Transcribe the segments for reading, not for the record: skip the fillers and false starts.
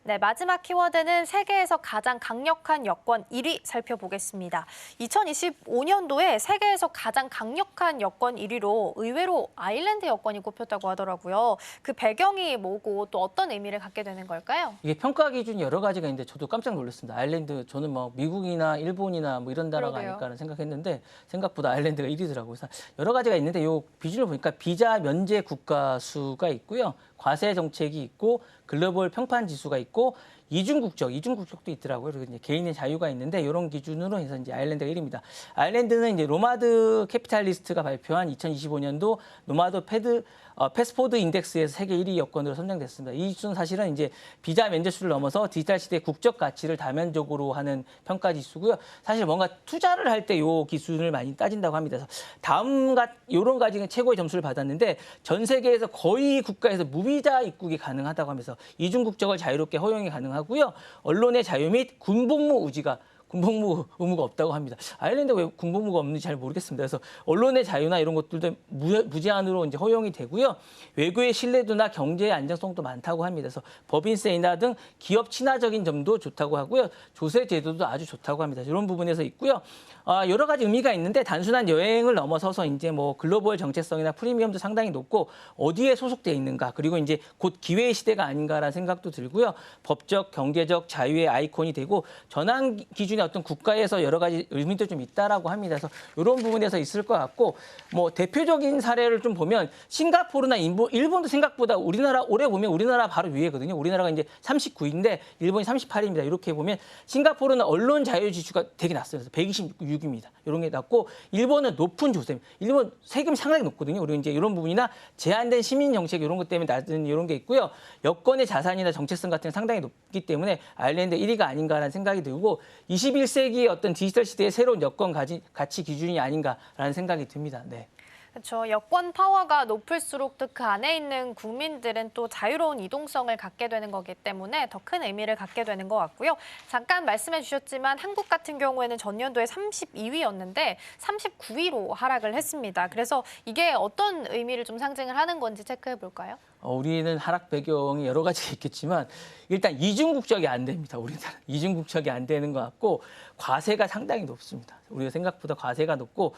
네, 마지막 키워드는 세계에서 가장 강력한 여권 1위 살펴보겠습니다. 2025년도에 세계에서 가장 강력한 여권 1위로 의외로 아일랜드 여권이 꼽혔다고 하더라고요. 그 배경이 뭐고 또 어떤 의미를 갖게 되는 걸까요? 이게 평가 기준이 여러 가지가 있는데 저도 깜짝 놀랐습니다. 아일랜드 저는 뭐 미국이나 일본이나 뭐 이런 나라가 그러게요. 아닐까라는 생각했는데 생각보다 아일랜드가 1위더라고요. 그래서 여러 가지가 있는데 요 비중을 보니까 비자 면제 국가 수가 있고요. 과세 정책이 있고 글로벌 평판 지수가 있고 이중국적도 있더라고요. 그리고 이제 개인의 자유가 있는데 이런 기준으로 해서 이제 아일랜드가 1위입니다. 아일랜드는 이제 로마드 캐피탈리스트가 발표한 2025년도 노마드 패스포드 인덱스에서 세계 1위 여권으로 선정됐습니다. 이 지수는 사실은 이제 비자 면제수를 넘어서 디지털 시대의 국적 가치를 다면적으로 하는 평가 지수고요. 사실 뭔가 투자를 할 때 이 기준을 많이 따진다고 합니다. 그래서 이런 가지는 최고의 점수를 받았는데 전 세계에서 거의 국가에서 무비자 입국이 가능하다고 하면서 이중국적을 자유롭게 허용이 가능하고요. 언론의 자유 및 군복무 의무가 없다고 합니다. 아일랜드가 왜 군복무가 없는지 잘 모르겠습니다. 그래서 언론의 자유나 이런 것들도 무제한으로 이제 허용이 되고요. 외교의 신뢰도나 경제의 안정성도 많다고 합니다. 그래서 법인세 인하 등 기업 친화적인 점도 좋다고 하고요. 조세 제도도 아주 좋다고 합니다. 이런 부분에서 있고요. 여러 가지 의미가 있는데 단순한 여행을 넘어서서 이제 뭐 글로벌 정체성이나 프리미엄도 상당히 높고 어디에 소속돼 있는가 그리고 이제 곧 기회의 시대가 아닌가라는 생각도 들고요. 법적, 경제적 자유의 아이콘이 되고 전환 기준이 어떤 국가에서 여러 가지 의미도 좀 있다라고 합니다. 그래서 이런 부분에서 있을 것 같고 뭐 대표적인 사례를 좀 보면 싱가포르나 일본도 생각보다 올해 보면 우리나라 바로 위에거든요. 우리나라가 이제 39인데 일본이 38입니다. 이렇게 보면 싱가포르는 언론 자유 지수가 되게 낮습니다. 126입니다. 이런 게 낮고 일본은 높은 조세. 일본 세금이 상당히 높거든요. 그리고 이제 이런 부분이나 제한된 시민 정책 이런 것 때문에 낮은 이런 게 있고요. 여권의 자산이나 정체성 같은 게 상당히 높기 때문에 아일랜드 1위가 아닌가라는 생각이 들고 21세기의 어떤 디지털 시대의 새로운 여권 가치 기준이 아닌가라는 생각이 듭니다. 네. 그렇죠. 여권 파워가 높을수록 또 그 안에 있는 국민들은 또 자유로운 이동성을 갖게 되는 거기 때문에 더 큰 의미를 갖게 되는 것 같고요. 잠깐 말씀해 주셨지만 한국 같은 경우에는 전년도에 32위였는데 39위로 하락을 했습니다. 그래서 이게 어떤 의미를 좀 상징을 하는 건지 체크해 볼까요? 우리는 하락 배경이 여러 가지가 있겠지만 일단 이중국적이 안 됩니다. 우리나라 이중국적이 안 되는 것 같고 과세가 상당히 높습니다. 우리가 생각보다 과세가 높고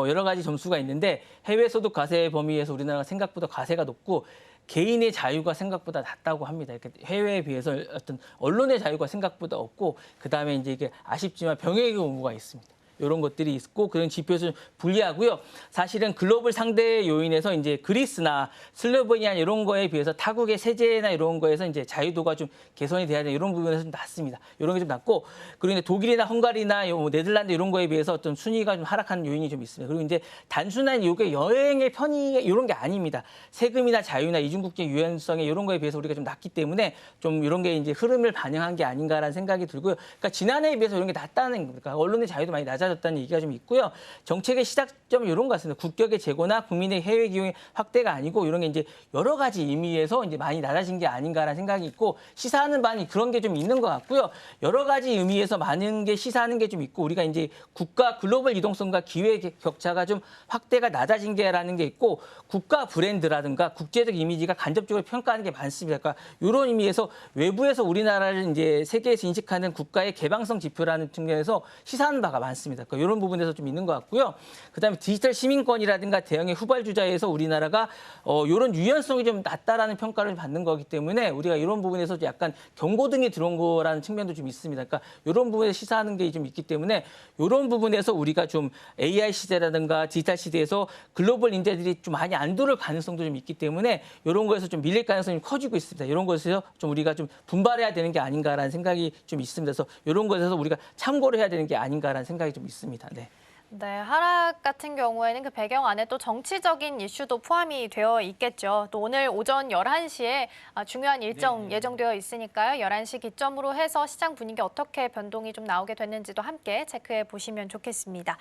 여러 가지 점수가 있는데 해외 소득 과세 범위에서 우리나라가 생각보다 과세가 높고 개인의 자유가 생각보다 낮다고 합니다. 이렇게 해외에 비해서 어떤 언론의 자유가 생각보다 없고 그다음에 이제 이게 아쉽지만 병역의 의무가 있습니다. 이런 것들이 있고 그런 지표에서 불리하고요. 사실은 글로벌 상대 요인에서 이제 그리스나 슬로베니아 이런 거에 비해서 타국의 세제나 이런 거에서 이제 자유도가 좀 개선이 돼야 되는 이런 부분에서 좀 낮습니다. 이런 게 좀 낮고 그리고 이제 독일이나 헝가리나 네덜란드 이런 거에 비해서 어떤 순위가 좀 하락하는 요인이 좀 있습니다. 그리고 이제 단순한 이게 여행의 편의 이런 게 아닙니다. 세금이나 자유나 이중국적 유연성에 이런 거에 비해서 우리가 좀 낮기 때문에 좀 이런 게 이제 흐름을 반영한 게 아닌가라는 생각이 들고요. 그러니까 지난해에 비해서 이런 게 낮다는 겁니다. 언론의 자유도 많이 낮아졌다는 얘기가 좀 있고요. 정책의 시작점은 이런 것 같습니다. 국격의 제고나 국민의 해외 기용의 확대가 아니고 이런 게 이제 여러 가지 의미에서 이제 많이 낮아진 게 아닌가라는 생각이 있고 시사하는 바는 그런 게 좀 있는 것 같고요. 여러 가지 의미에서 많은 게 시사하는 게 좀 있고 우리가 이제 국가 글로벌 이동성과 기회 격차가 좀 확대가 낮아진 게라는 게 있고 국가 브랜드라든가 국제적 이미지가 간접적으로 평가하는 게 많습니다. 그러니까 이런 의미에서 외부에서 우리나라를 이제 세계에서 인식하는 국가의 개방성 지표라는 측면에서 시사하는 바가 많습니다. 그러니까 이런 부분에서 좀 있는 것 같고요. 그다음에 디지털 시민권이라든가 대형의 후발주자에서 우리나라가 이런 유연성이 좀 낮다라는 평가를 받는 거기 때문에 우리가 이런 부분에서 약간 경고등이 들어온 거라는 측면도 좀 있습니다. 그러니까 이런 부분에 시사하는 게 좀 있기 때문에 이런 부분에서 우리가 좀 AI 시대라든가 디지털 시대에서 글로벌 인재들이 좀 많이 안 들어올 가능성도 좀 있기 때문에 이런 거에서 좀 밀릴 가능성이 커지고 있습니다. 이런 것에서 좀 우리가 좀 분발해야 되는 게 아닌가라는 생각이 좀 있습니다. 그래서 이런 것에서 우리가 참고를 해야 되는 게 아닌가라는 생각이 좀 있습니다. 네. 네, 하락 같은 경우에는 그 배경 안에 또 정치적인 이슈도 포함이 되어 있겠죠. 또 오늘 오전 11시에 중요한 일정 네. 예정되어 있으니까요. 11시 기점으로 해서 시장 분위기 어떻게 변동이 좀 나오게 됐는지도 함께 체크해 보시면 좋겠습니다.